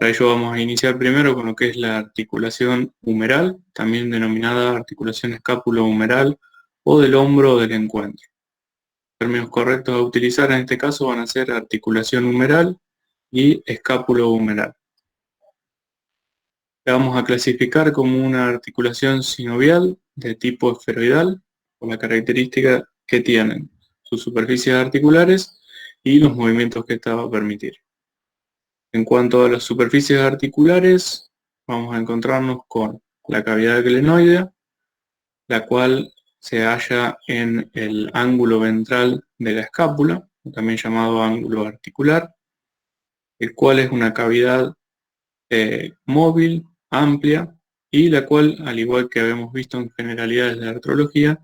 Para ello vamos a iniciar primero con lo que es la articulación humeral, también denominada articulación escápulo-humeral o del hombro o del encuentro. Los términos correctos a utilizar en este caso van a ser articulación humeral y escápulo-humeral. La vamos a clasificar como una articulación sinovial de tipo esferoidal, por la característica que tienen sus superficies articulares y los movimientos que esta va a permitir. En cuanto a las superficies articulares, vamos a encontrarnos con la cavidad glenoidea, la cual se halla en el ángulo ventral de la escápula, también llamado ángulo articular, el cual es una cavidad móvil, amplia, y la cual, al igual que habíamos visto en generalidades de artrología,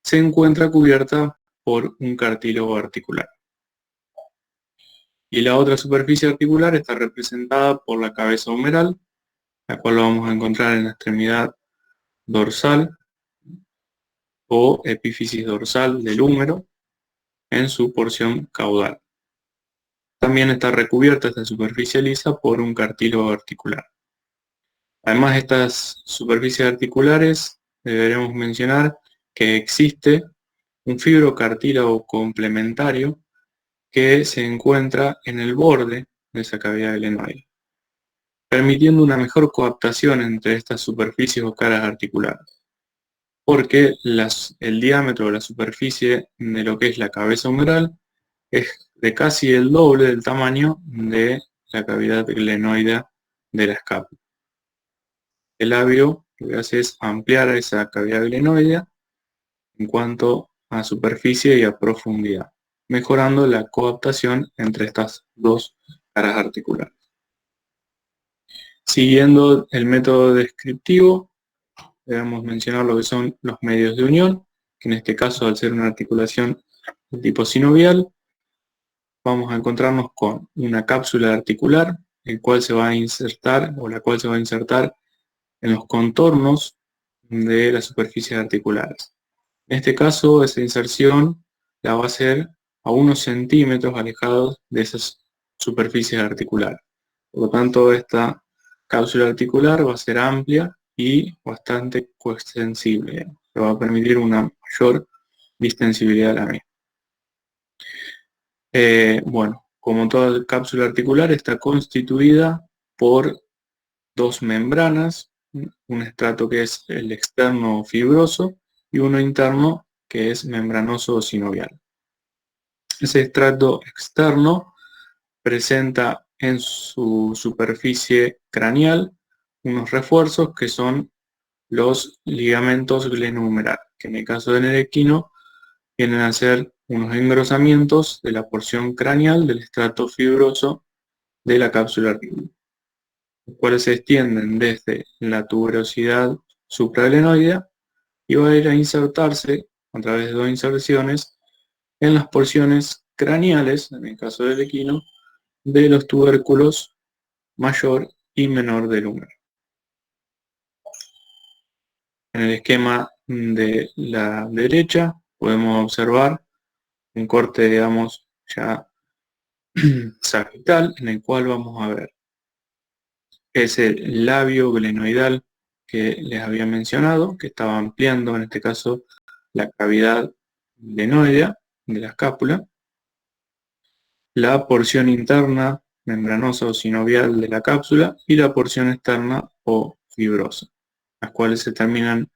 se encuentra cubierta por un cartílago articular. Y la otra superficie articular está representada por la cabeza humeral, la cual lo vamos a encontrar en la extremidad dorsal o epífisis dorsal del húmero en su porción caudal. También está recubierta esta superficie lisa por un cartílago articular. Además de estas superficies articulares, deberemos mencionar que existe un fibrocartílago complementario que se encuentra en el borde de esa cavidad glenoidea, permitiendo una mejor coaptación entre estas superficies o caras articulares, porque el diámetro de la superficie de lo que es la cabeza humeral es de casi el doble del tamaño de la cavidad glenoidea de la escápula. El labio lo que hace es ampliar esa cavidad glenoidea en cuanto a superficie y a profundidad, mejorando la coaptación entre estas dos caras articulares. Siguiendo el método descriptivo, debemos mencionar lo que son los medios de unión, que en este caso, al ser una articulación de tipo sinovial, vamos a encontrarnos con una cápsula articular, el cual se va a insertar, o la cual se va a insertar en los contornos de las superficies articulares. En este caso, esa inserción la va a hacer a unos centímetros alejados de esas superficies articulares. Por lo tanto, esta cápsula articular va a ser amplia y bastante coextensible. Le va a permitir una mayor distensibilidad a la misma. Bueno, como toda cápsula articular, está constituida por dos membranas, un estrato que es el externo fibroso y uno interno que es membranoso o sinovial. Ese estrato externo presenta en su superficie craneal unos refuerzos que son los ligamentos glenohumeral, que en el caso del equino vienen a ser unos engrosamientos de la porción craneal del estrato fibroso de la cápsula articular, los cuales se extienden desde la tuberosidad supraglenoidea y va a ir a insertarse a través de dos inserciones en las porciones craneales, en el caso del equino, de los tubérculos mayor y menor del húmero. En el esquema de la derecha podemos observar un corte, digamos, ya sagital, en el cual vamos a ver ese labio glenoidal que les había mencionado, que estaba ampliando en este caso la cavidad glenoidea de la escápula, la porción interna membranosa o sinovial de la cápsula y la porción externa o fibrosa, las cuales se terminan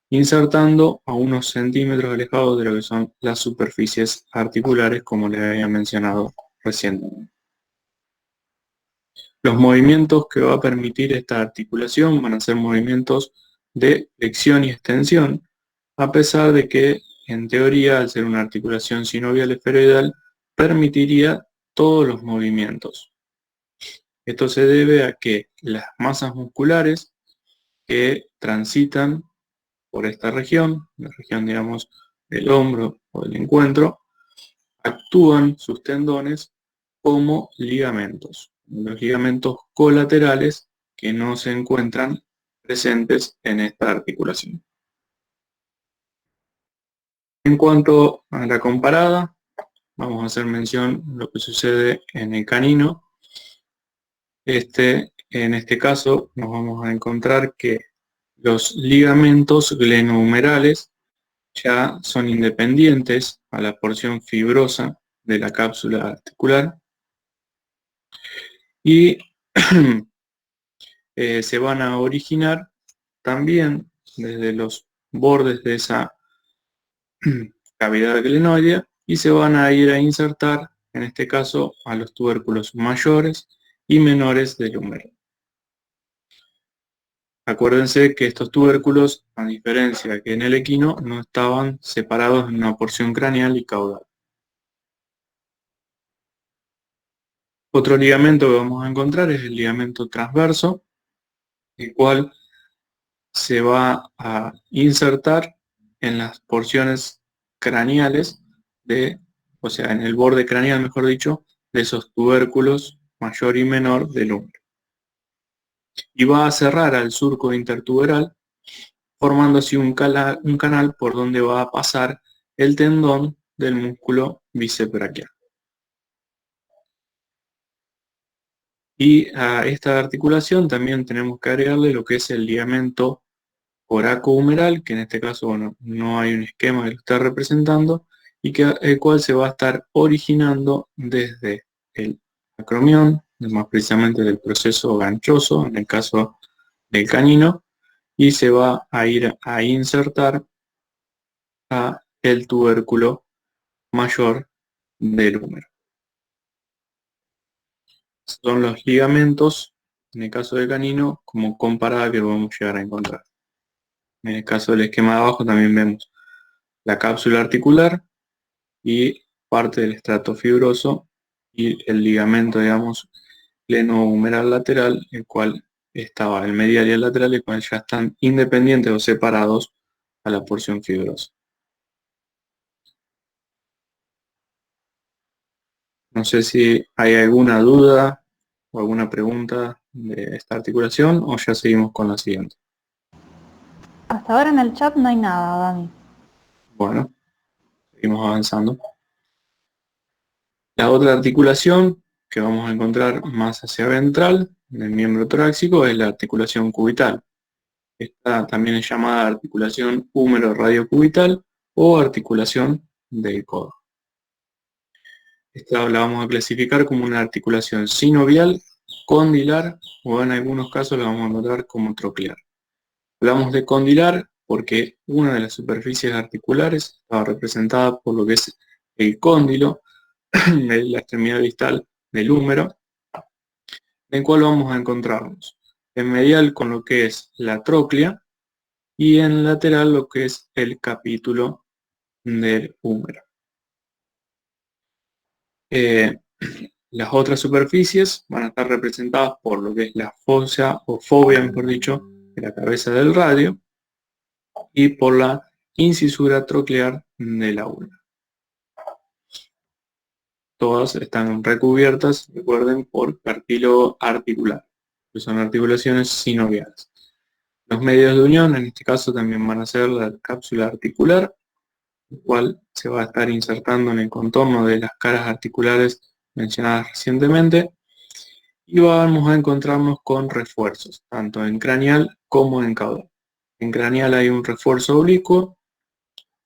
insertando a unos centímetros alejados de lo que son las superficies articulares, como les había mencionado recientemente. Los movimientos que va a permitir esta articulación van a ser movimientos de flexión y extensión, a pesar de que, en teoría, al ser una articulación sinovial esferoidal, permitiría todos los movimientos. Esto se debe a que las masas musculares que transitan por esta región, la región, digamos, del hombro o del encuentro, actúan sus tendones como ligamentos, los ligamentos colaterales que no se encuentran presentes en esta articulación. En cuanto a la comparada, vamos a hacer mención de lo que sucede en el canino. En este caso nos vamos a encontrar que los ligamentos glenohumerales ya son independientes a la porción fibrosa de la cápsula articular y se van a originar también desde los bordes de esa cavidad glenoidea y se van a ir a insertar, en este caso, a los tubérculos mayores y menores del húmero. Acuérdense que estos tubérculos, a diferencia que en el equino, no estaban separados en una porción craneal y caudal. Otro ligamento que vamos a encontrar es el ligamento transverso, el cual se va a insertar en las porciones craneales o sea, en el borde craneal, mejor dicho, de esos tubérculos mayor y menor del húmero. Y va a cerrar al surco intertuberal, formando así un canal por donde va a pasar el tendón del músculo bíceps braquial. Y a esta articulación también tenemos que agregarle lo que es el ligamento coracohumeral, que en este caso, bueno, no hay un esquema que lo está representando, y que el cual se va a estar originando desde el acromión, más precisamente del proceso ganchoso, en el caso del canino, y se va a ir a insertar a el tubérculo mayor del húmero. Son los ligamentos, en el caso del canino, como comparada que vamos a llegar a encontrar. En el caso del esquema de abajo también vemos la cápsula articular y parte del estrato fibroso y el ligamento, digamos, glenohumeral lateral, el cual estaba el medial y el lateral, el cual ya están independientes o separados a la porción fibrosa. No sé si hay alguna duda o alguna pregunta de esta articulación o ya seguimos con la siguiente. Hasta ahora en el chat no hay nada, Dani. Bueno, seguimos avanzando. La otra articulación que vamos a encontrar más hacia ventral, en el miembro torácico, es la articulación cubital. Esta también es llamada articulación húmero-radiocubital o articulación del codo. Esta la vamos a clasificar como una articulación sinovial, condilar o en algunos casos la vamos a encontrar como troclear. Hablamos de condilar porque una de las superficies articulares estaba representada por lo que es el cóndilo, la extremidad distal del húmero, en el cual vamos a encontrarnos en medial con lo que es la tróclea y en lateral lo que es el capítulo del húmero. Las otras superficies van a estar representadas por lo que es la fosa o fobia, mejor dicho, de la cabeza del radio y por la incisura troclear de la ulna. Todas están recubiertas, recuerden, por cartílago articular, que son articulaciones sinoviales. Los medios de unión, en este caso, también van a ser la cápsula articular, el cual se va a estar insertando en el contorno de las caras articulares mencionadas recientemente, y vamos a encontrarnos con refuerzos, tanto en craneal como en caudal. En craneal hay un refuerzo oblicuo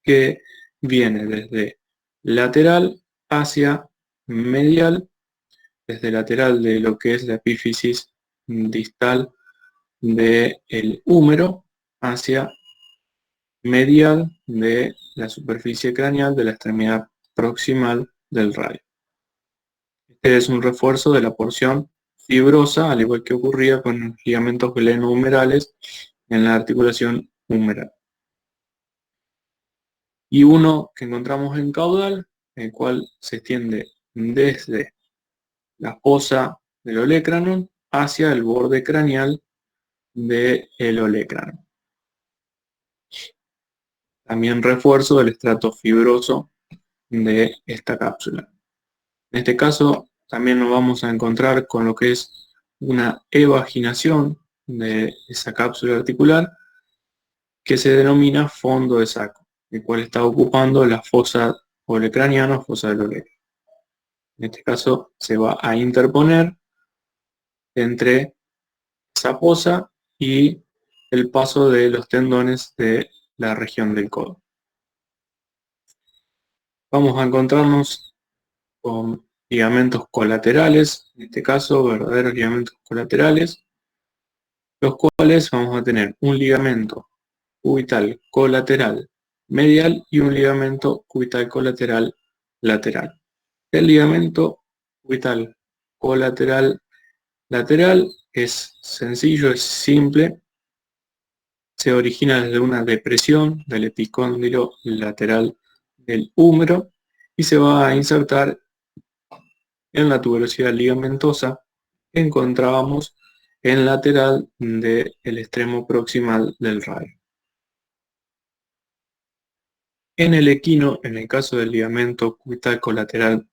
que viene desde lateral hacia medial, desde lateral de lo que es la epífisis distal del húmero hacia medial de la superficie craneal de la extremidad proximal del radio. Este es un refuerzo de la porción fibrosa, al igual que ocurría con los ligamentos glenohumerales en la articulación humeral. Y uno que encontramos en caudal, el cual se extiende desde la fosa del olecranon hacia el borde craneal del olecranon. También refuerzo del estrato fibroso de esta cápsula. En este caso también nos vamos a encontrar con lo que es una evaginación de esa cápsula articular que se denomina fondo de saco, el cual está ocupando la fosa olecraniana o fosa del olecrano. En este caso se va a interponer entre esa fosa y el paso de los tendones de la región del codo. Vamos a encontrarnos con ligamentos colaterales, en este caso verdaderos ligamentos colaterales, los cuales vamos a tener un ligamento cubital colateral medial y un ligamento cubital colateral lateral. El ligamento cubital colateral lateral es sencillo, es simple, se origina desde una depresión del epicóndilo lateral del húmero y se va a insertar en la tuberosidad ligamentosa que encontrábamos en lateral del extremo proximal del radio. En el equino, en el caso del ligamento cubital colateral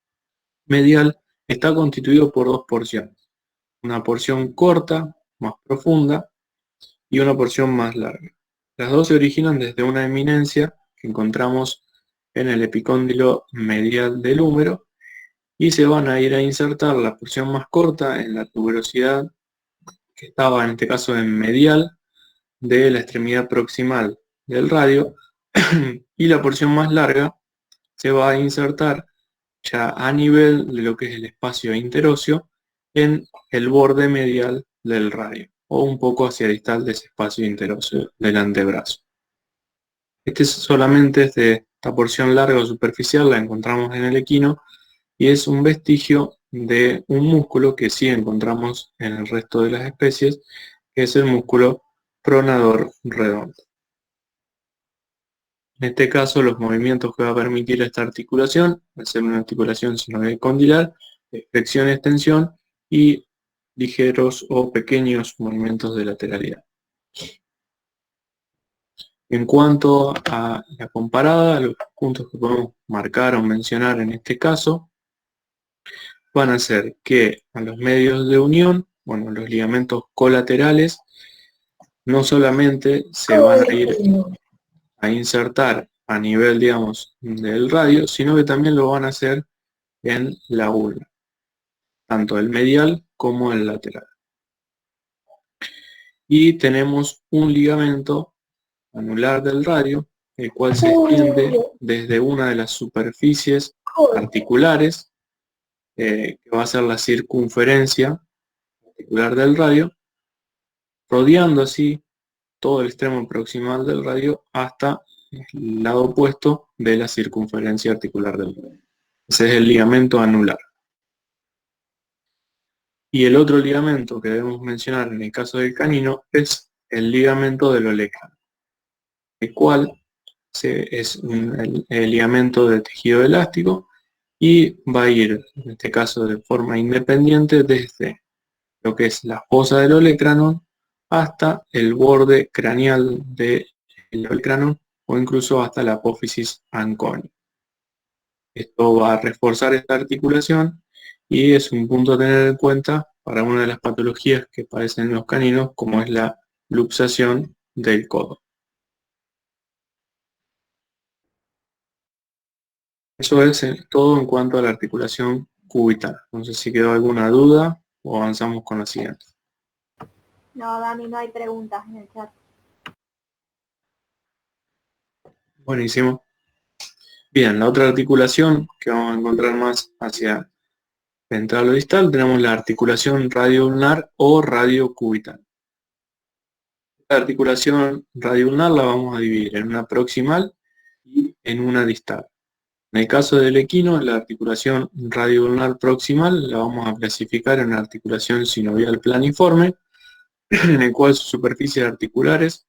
medial, está constituido por dos porciones. Una porción corta, más profunda, y una porción más larga. Las dos se originan desde una eminencia que encontramos en el epicóndilo medial del húmero y se van a ir a insertar la porción más corta en la tuberosidad que estaba en este caso en medial de la extremidad proximal del radio y la porción más larga se va a insertar ya a nivel de lo que es el espacio interóseo en el borde medial del radio o un poco hacia distal de ese espacio interóseo del antebrazo. Solamente esta porción larga o superficial la encontramos en el equino y es un vestigio de un músculo que sí encontramos en el resto de las especies, que es el músculo pronador redondo. En este caso, los movimientos que va a permitir esta articulación, al ser una articulación sinovial condilar, flexión y extensión y ligeros o pequeños movimientos de lateralidad. En cuanto a la comparada, los puntos que podemos marcar o mencionar en este caso van a ser que a los medios de unión, bueno, los ligamentos colaterales, no solamente se van a ir a insertar a nivel, digamos, del radio, sino que también lo van a hacer en la ulna, tanto el medial como el lateral. Y tenemos un ligamento anular del radio, el cual se extiende desde una de las superficies articulares, que va a ser la circunferencia articular del radio, rodeando así todo el extremo proximal del radio hasta el lado opuesto de la circunferencia articular del radio. Ese es el ligamento anular. Y el otro ligamento que debemos mencionar en el caso del canino es el ligamento del olecrano, el cual es el ligamento de tejido elástico y va a ir, en este caso de forma independiente, desde lo que es la fosa del olecrano hasta el borde craneal del olecrano o incluso hasta la apófisis ancónica. Esto va a reforzar esta articulación y es un punto a tener en cuenta para una de las patologías que padecen los caninos, como es la luxación del codo. Eso es todo en cuanto a la articulación cubital. No sé si quedó alguna duda o avanzamos con la siguiente. No, Dani, no hay preguntas en el chat. Buenísimo. Bien, la otra articulación que vamos a encontrar más hacia ventral o distal, tenemos la articulación radioulnar o radiocubital. La articulación radioulnar la vamos a dividir en una proximal y en una distal. En el caso del equino, la articulación radioulnar proximal la vamos a clasificar en una articulación sinovial planiforme, en el cual sus superficies articulares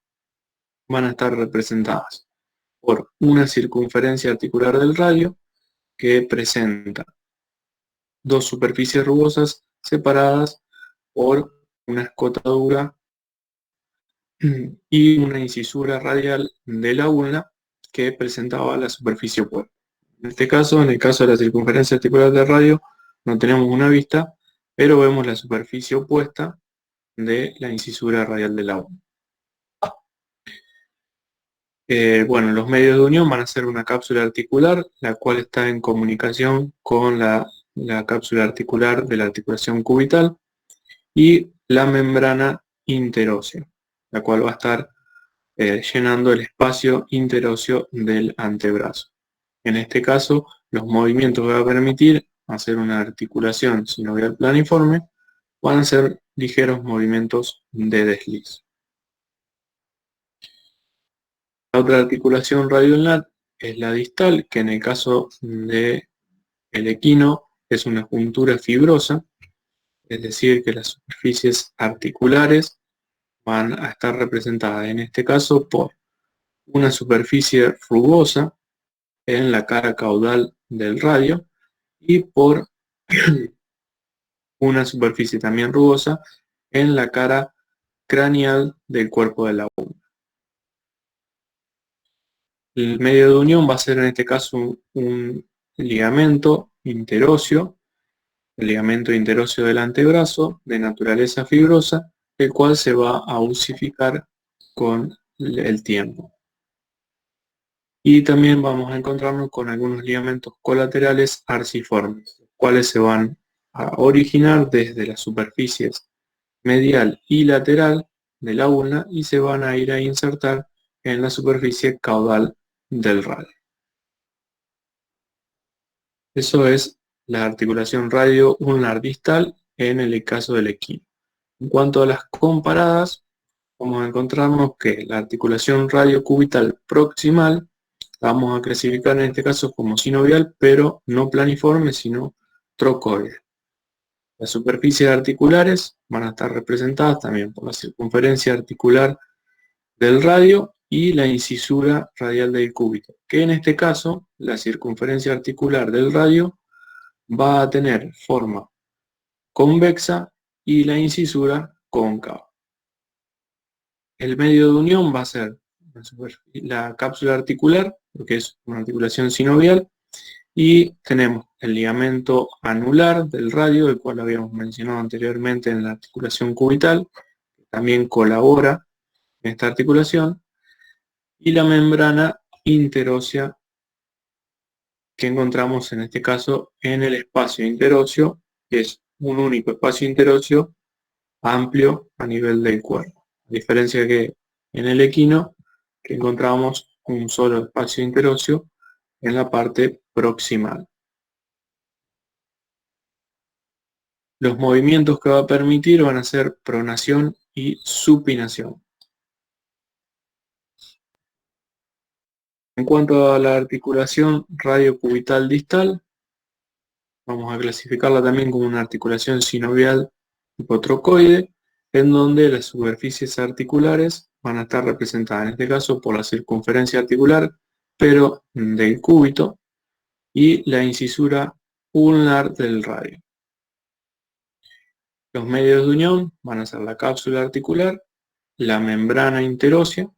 van a estar representadas por una circunferencia articular del radio que presenta dos superficies rugosas separadas por una escotadura y una incisura radial de la ulna que presentaba la superficie opuesta. En este caso, en el caso de la circunferencia articular del radio, no tenemos una vista, pero vemos la superficie opuesta de la incisura radial de la ulna. Bueno, los medios de unión van a ser una cápsula articular, la cual está en comunicación con la cápsula articular de la articulación cubital, y la membrana interósea, la cual va a estar llenando el espacio interóseo del antebrazo. En este caso, los movimientos que va a permitir hacer una articulación sinovial planiforme van a ser ligeros movimientos de desliz. La otra articulación radioulnar es la distal, que en el caso del equino es una juntura fibrosa, es decir, que las superficies articulares van a estar representadas en este caso por una superficie rugosa en la cara caudal del radio y por una superficie también rugosa en la cara craneal del cuerpo de la uña. El medio de unión va a ser en este caso un ligamento interóseo, el ligamento interóseo del antebrazo de naturaleza fibrosa, el cual se va a ossificar con el tiempo. Y también vamos a encontrarnos con algunos ligamentos colaterales arciformes, los cuales se van a originar desde las superficies medial y lateral de la ulna y se van a ir a insertar en la superficie caudal del radio. Eso es la articulación radio-ulnar distal en el caso del equino. En cuanto a las comparadas, vamos a encontrarnos que la articulación radiocubital proximal la vamos a clasificar en este caso como sinovial, pero no planiforme, sino trocoide. Las superficies articulares van a estar representadas también por la circunferencia articular del radio y la incisura radial del cúbito, que en este caso la circunferencia articular del radio va a tener forma convexa y la incisura cóncava. El medio de unión va a ser la cápsula articular, que es una articulación sinovial, y tenemos el ligamento anular del radio, el cual habíamos mencionado anteriormente en la articulación cubital, que también colabora en esta articulación, y la membrana interósea que encontramos en este caso en el espacio interóseo, que es un único espacio interóseo amplio a nivel del cuerpo. A diferencia que en el equino, que encontramos un solo espacio interóseo en la parte proximal. Los movimientos que va a permitir van a ser pronación y supinación. En cuanto a la articulación radiocubital distal, vamos a clasificarla también como una articulación sinovial tipo trocoide, en donde las superficies articulares van a estar representadas, en este caso, por la circunferencia articular, pero del cúbito, y la incisura ulnar del radio. Los medios de unión van a ser la cápsula articular, la membrana interósea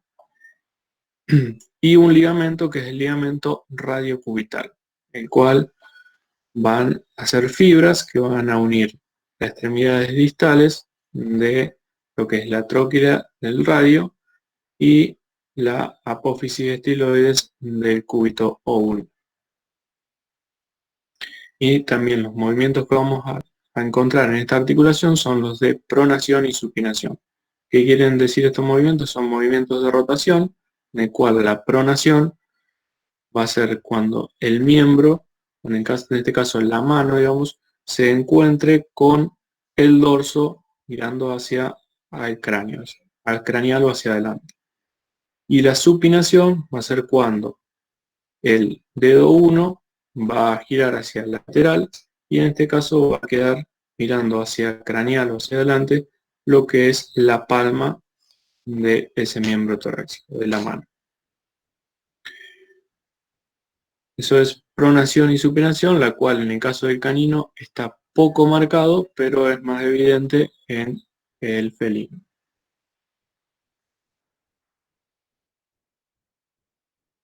y un ligamento que es el ligamento radiocubital, el cual van a ser fibras que van a unir las extremidades distales de lo que es la tróquea del radio y la apófisis estiloides del cúbito o ulna. Y también los movimientos que vamos a encontrar en esta articulación son los de pronación y supinación. ¿Qué quieren decir estos movimientos? Son movimientos de rotación, en el cual la pronación va a ser cuando el miembro, en este caso la mano, digamos, se encuentre con el dorso mirando hacia el cráneo, al craneal o hacia adelante. Y la supinación va a ser cuando el dedo 1 va a girar hacia el lateral y en este caso va a quedar mirando hacia craneal o hacia adelante lo que es la palma de ese miembro torácico, de la mano. Eso es pronación y supinación, la cual en el caso del canino está poco marcado, pero es más evidente en el felino.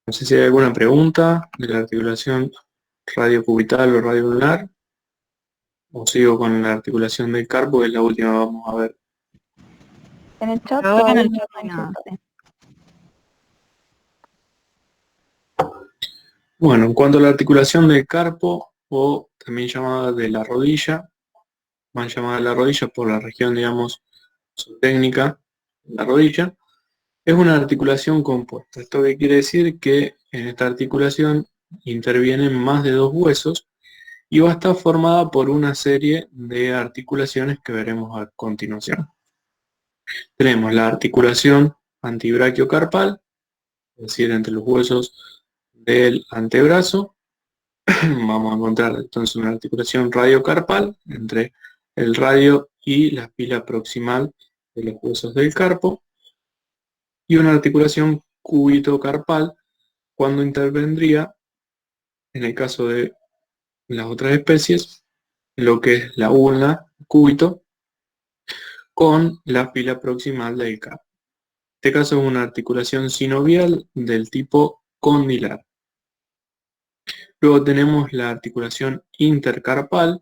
No sé si hay alguna pregunta de la articulación radiocubital o radioulnar, o sigo con la articulación del carpo, que es la última que vamos a ver. En el chat Ahora en el todavía chat no hay no hay nada. nada. Bueno, en cuanto a la articulación del carpo, o también llamada de la rodilla, mal llamada la rodilla por la región, digamos, zootécnica de la rodilla, es una articulación compuesta. ¿Esto qué quiere decir? Que en esta articulación intervienen más de dos huesos y va a estar formada por una serie de articulaciones que veremos a continuación. Tenemos la articulación antibraquiocarpal, es decir, entre los huesos del antebrazo. Vamos a encontrar entonces una articulación radiocarpal entre el radio y la fila proximal de los huesos del carpo, y una articulación cúbito-carpal cuando intervendría, en el caso de las otras especies, lo que es la ulna, cúbito, con la fila proximal del carpo. En este caso es una articulación sinovial del tipo condilar. Luego tenemos la articulación intercarpal,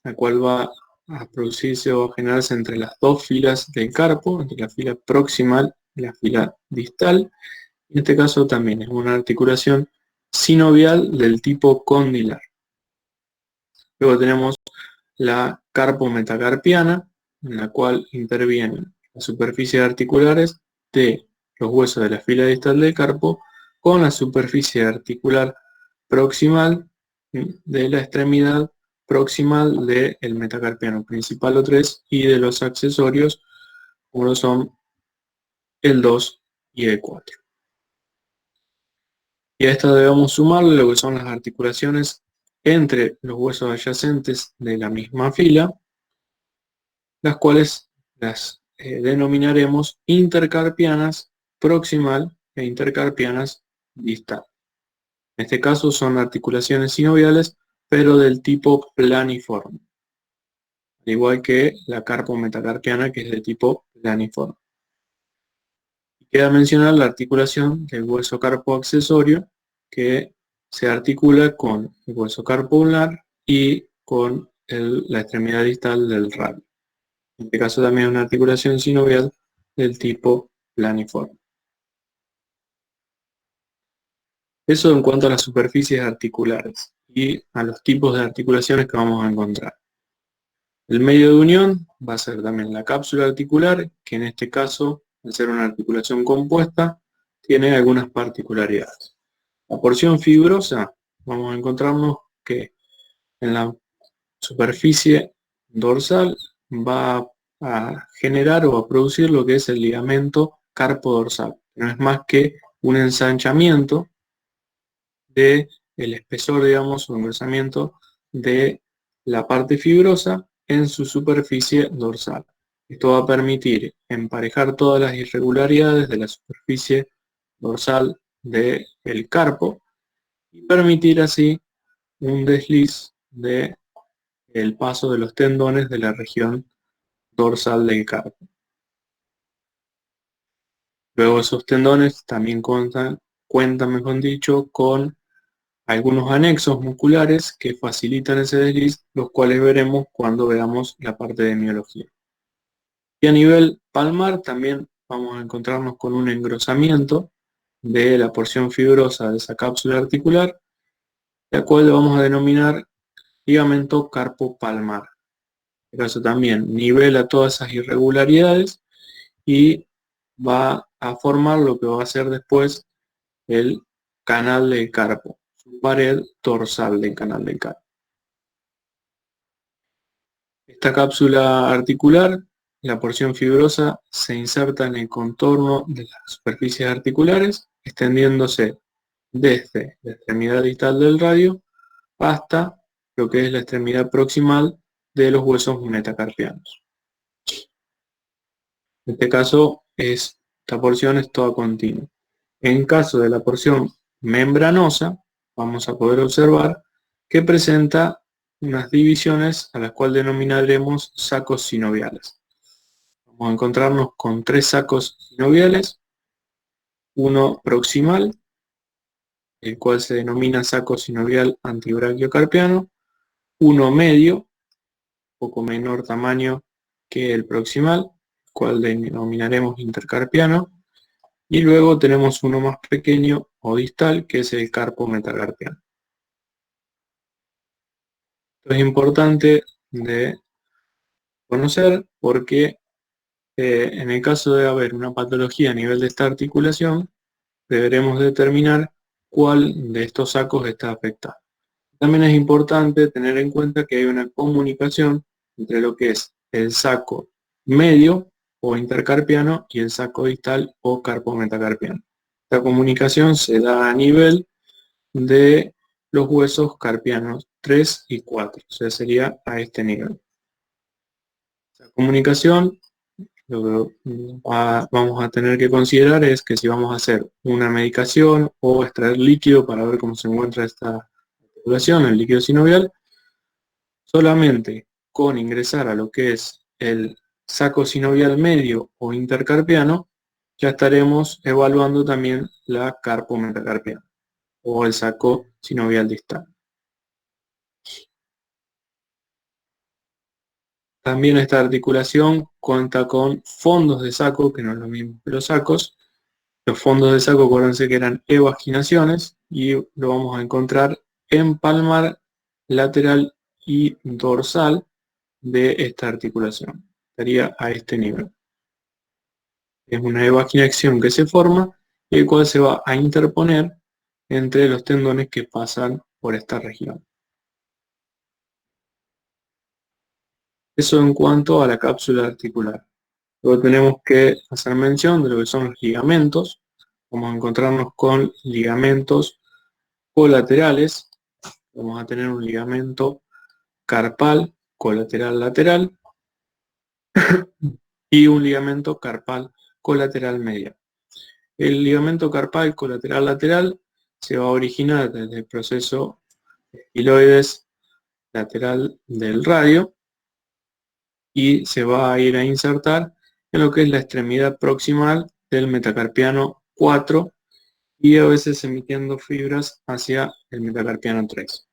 la cual va a producirse o a generarse entre las dos filas del carpo, entre la fila proximal y la fila distal. En este caso también es una articulación sinovial del tipo condilar. Luego tenemos la carpometacarpiana, en la cual intervienen las superficies articulares de los huesos de la fila distal del carpo con la superficie articular proximal de la extremidad proximal del metacarpiano principal o 3 y de los accesorios, como lo son el 2 y el 4. Y a esto debemos sumarle lo que son las articulaciones entre los huesos adyacentes de la misma fila, las cuales las denominaremos intercarpianas proximal e intercarpianas distal. En este caso son articulaciones sinoviales, pero del tipo planiforme, al igual que la carpometacarpiana, que es de tipo planiforme. Queda mencionar la articulación del hueso carpo accesorio, que se articula con el hueso carpo ulnar y con la extremidad distal del radio. En este caso también es una articulación sinovial del tipo planiforme. Eso en cuanto a las superficies articulares y a los tipos de articulaciones que vamos a encontrar. El medio de unión va a ser también la cápsula articular, que en este caso, al ser una articulación compuesta, tiene algunas particularidades. La porción fibrosa, vamos a encontrarnos que en la superficie dorsal va a generar o a producir lo que es el ligamento carpodorsal. No es más que un ensanchamiento del espesor, digamos, o engrosamiento de la parte fibrosa en su superficie dorsal. Esto va a permitir emparejar todas las irregularidades de la superficie dorsal del carpo y permitir así un desliz del paso de los tendones de la región dorsal del carpo. Luego esos tendones también cuentan, mejor dicho, con algunos anexos musculares que facilitan ese desliz, los cuales veremos cuando veamos la parte de miología. Y a nivel palmar también vamos a encontrarnos con un engrosamiento de la porción fibrosa de esa cápsula articular, la cual vamos a denominar ligamento carpopalmar. En este caso también nivela todas esas irregularidades y va a formar lo que va a ser después el canal del carpo, su pared dorsal del canal del carpo. Esta cápsula articular, la porción fibrosa, se inserta en el contorno de las superficies articulares, extendiéndose desde la extremidad distal del radio hasta lo que es la extremidad proximal de los huesos metacarpianos. En este caso, esta porción es toda continua. En caso de la porción membranosa, vamos a poder observar que presenta unas divisiones a las cuales denominaremos sacos sinoviales. Vamos a encontrarnos con tres sacos sinoviales, uno proximal, el cual se denomina saco sinovial antibraquiocarpiano, uno medio, un poco menor tamaño que el proximal, el cual denominaremos intercarpiano, y luego tenemos uno más pequeño o distal, que es el carpo metacarpiano. Esto es importante de conocer porque en el caso de haber una patología a nivel de esta articulación, deberemos determinar cuál de estos sacos está afectado. También es importante tener en cuenta que hay una comunicación entre lo que es el saco medio o intercarpiano y el saco distal o carpometacarpiano. Esta comunicación se da a nivel de los huesos carpianos 3 y 4, o sea, sería a este nivel. La comunicación, lo que vamos a tener que considerar es que si vamos a hacer una medicación o extraer líquido para ver cómo se encuentra esta articulación, el líquido sinovial, solamente con ingresar a lo que es el saco sinovial medio o intercarpiano, ya estaremos evaluando también la carpometacarpiana o el saco sinovial distal. También esta articulación cuenta con fondos de saco, que no es lo mismo que los sacos. Los fondos de saco, acuérdense que eran evaginaciones y lo vamos a encontrar en palmar, lateral y dorsal de esta articulación. Estaría a este nivel. Es una evaginación que se forma y el cual se va a interponer entre los tendones que pasan por esta región. Eso en cuanto a la cápsula articular. Luego tenemos que hacer mención de lo que son los ligamentos. Vamos a encontrarnos con ligamentos colaterales. Vamos a tener un ligamento carpal colateral lateral y un ligamento carpal colateral medial. El ligamento carpal colateral lateral se va a originar desde el proceso estiloides lateral del radio y se va a ir a insertar en lo que es la extremidad proximal del metacarpiano 4 y a veces emitiendo fibras hacia el metacarpiano 3.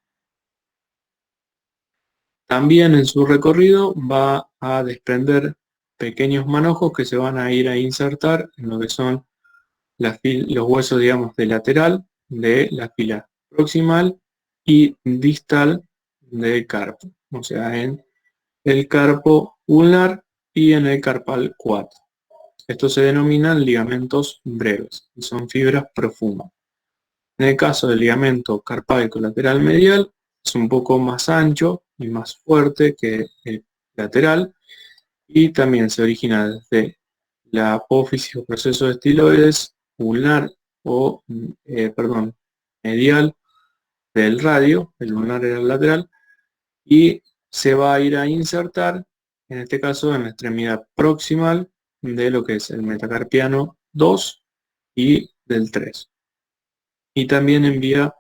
También en su recorrido va a desprender pequeños manojos que se van a ir a insertar en lo que son los huesos, digamos, de lateral de la fila proximal y distal del carpo, o sea, en el carpo ulnar y en el carpal 4. Estos se denominan ligamentos breves y son fibras profundas. En el caso del ligamento carpal colateral medial, es un poco más ancho y más fuerte que el lateral y también se origina desde la apófisis o proceso de estiloides ulnar o, medial del radio, el ulnar era el lateral, y se va a ir a insertar, en este caso, en la extremidad proximal de lo que es el metacarpiano 2 y del 3. Y también envía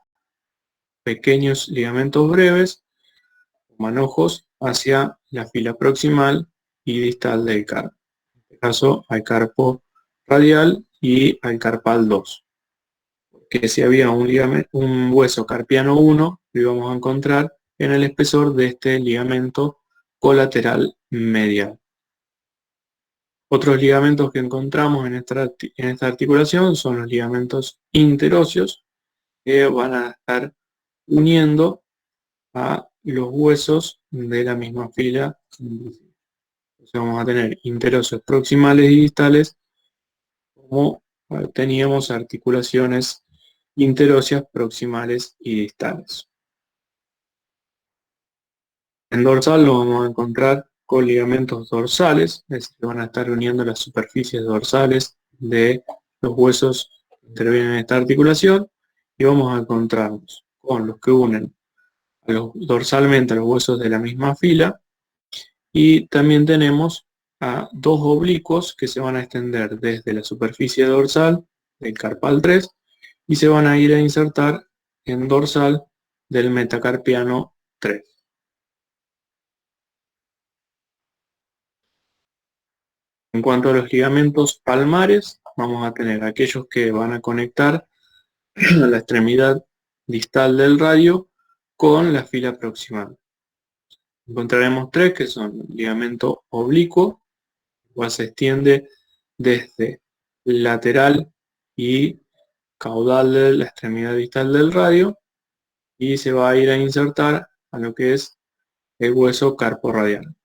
pequeños ligamentos breves, manojos, hacia la fila proximal y distal del carpo. En este caso, al carpo radial y al carpal 2. Que si había un hueso carpiano 1, lo íbamos a encontrar en el espesor de este ligamento colateral medial. Otros ligamentos que encontramos en esta articulación son los ligamentos interóseos, que van a estar uniendo a los huesos de la misma fila. Entonces vamos a tener interóseos proximales y distales, como teníamos articulaciones interóseas proximales y distales. En dorsal lo vamos a encontrar con ligamentos dorsales, es decir, van a estar uniendo las superficies dorsales de los huesos que intervienen en esta articulación, y vamos a encontrarnos con los que unen dorsalmente a los huesos de la misma fila, y también tenemos a dos oblicuos que se van a extender desde la superficie dorsal del carpal 3 y se van a ir a insertar en dorsal del metacarpiano 3. En cuanto a los ligamentos palmares, vamos a tener aquellos que van a conectar a la extremidad distal del radio con la fila proximal. Encontraremos tres que son el ligamento oblicuo, el cual se extiende desde lateral y caudal de la extremidad distal del radio y se va a ir a insertar a lo que es el hueso carporradial.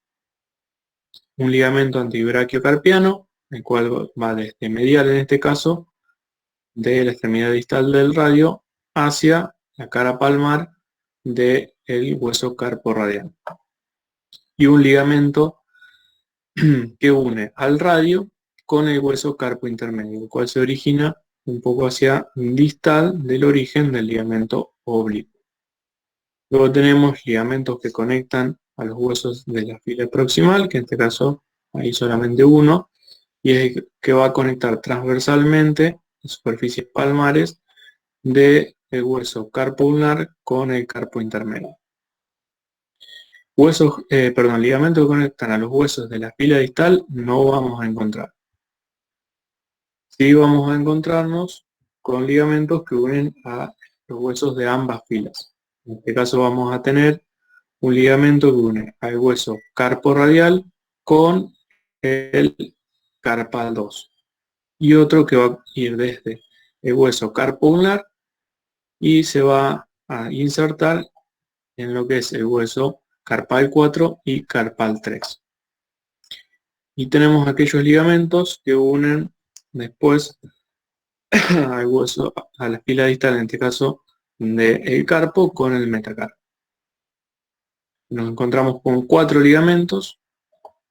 un ligamento antibraquiocarpiano, el cual va desde medial en este caso, de la extremidad distal del radio hacia la cara palmar del hueso carporradial. Y un ligamento que une al radio con el hueso carpo intermedio, el cual se origina un poco hacia distal del origen del ligamento oblicuo. Luego tenemos ligamentos que conectan a los huesos de la fila proximal, que en este caso hay solamente uno, y es el que va a conectar transversalmente las superficies palmares del hueso carpo ulnar con el carpo intermedio. Ligamentos que conectan a los huesos de la fila distal no vamos a encontrar. Sí vamos a encontrarnos con ligamentos que unen a los huesos de ambas filas. En este caso vamos a tener un ligamento que une al hueso carporradial con el carpal 2 y otro que va a ir desde el hueso carpo ulnar y se va a insertar en lo que es el hueso carpal 4 y carpal 3. Y tenemos aquellos ligamentos que unen después al hueso, a la fila distal, en este caso del carpo con el metacarpo. Nos encontramos con 4 ligamentos,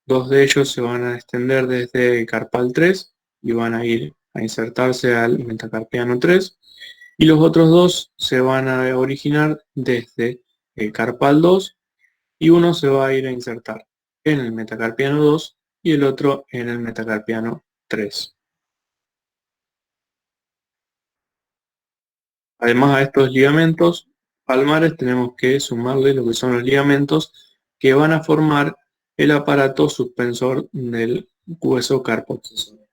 2 de ellos se van a extender desde el carpal 3 y van a ir a insertarse al metacarpiano 3, y los otros 2 se van a originar desde el carpal 2 y uno se va a ir a insertar en el metacarpiano 2 y el otro en el metacarpiano 3. Además a estos ligamentos palmares tenemos que sumarle lo que son los ligamentos que van a formar el aparato suspensor del hueso carpo accesorio.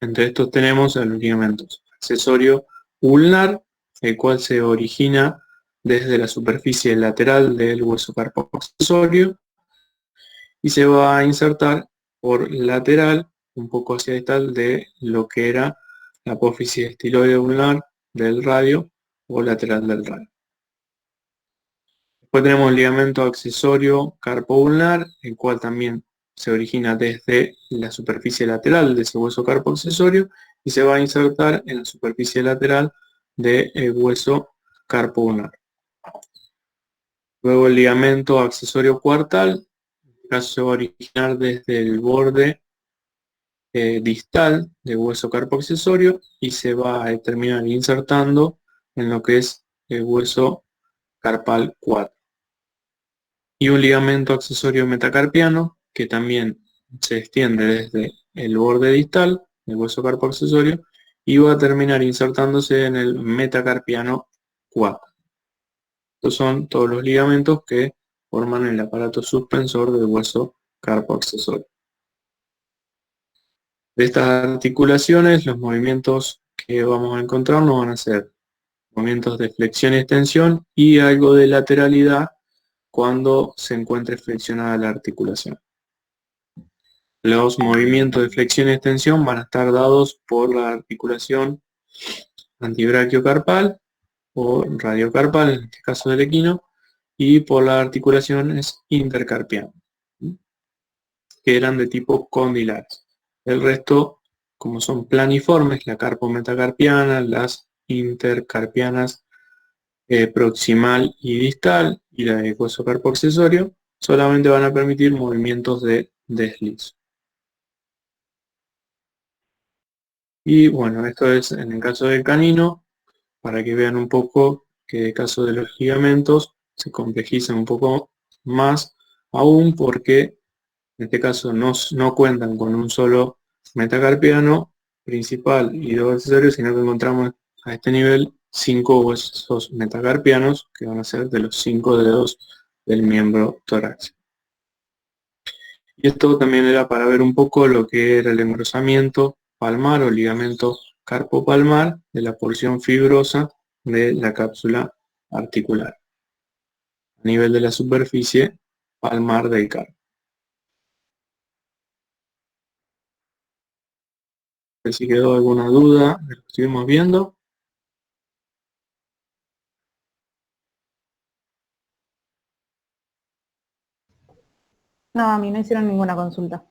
Entre estos tenemos los ligamentos accesorio ulnar, el cual se origina desde la superficie lateral del hueso carpo accesorio y se va a insertar por lateral, un poco hacia distal de lo que era la apófisis estiloide ulnar del radio o lateral del radio. Después tenemos el ligamento accesorio carpo-ulnar, el cual también se origina desde la superficie lateral de ese hueso carpo accesorio y se va a insertar en la superficie lateral del hueso carpo-ulnar. Luego el ligamento accesorio cuartal, en este caso se va a originar desde el borde distal del hueso carpo accesorio y se va a terminar insertando en lo que es el hueso carpal 4. Y un ligamento accesorio metacarpiano que también se extiende desde el borde distal del hueso carpo accesorio y va a terminar insertándose en el metacarpiano 4. Estos son todos los ligamentos que forman el aparato suspensor del hueso carpo accesorio. De estas articulaciones, los movimientos que vamos a encontrarnos van a ser movimientos de flexión y extensión y algo de lateralidad cuando se encuentre flexionada la articulación. Los movimientos de flexión y extensión van a estar dados por la articulación antibraquiocarpal o radiocarpal, en este caso del equino, y por las articulaciones intercarpianas, que eran de tipo condilares. El resto, como son planiformes, la carpometacarpiana, las intercarpianas proximal y distal y la de hueso carpo accesorio, solamente van a permitir movimientos de desliz. Y bueno, esto es en el caso del canino, para que vean un poco que en el caso de los ligamentos se complejizan un poco más, aún porque en este caso no cuentan con un solo metacarpiano principal y dos accesorios, sino que encontramos a este nivel 5 huesos metacarpianos, que van a ser de los 5 dedos del miembro torácico. Y esto también era para ver un poco lo que era el engrosamiento palmar o ligamento carpopalmar de la porción fibrosa de la cápsula articular a nivel de la superficie palmar del carpo. Si quedó alguna duda de lo que estuvimos viendo. No, a mí no hicieron ninguna consulta.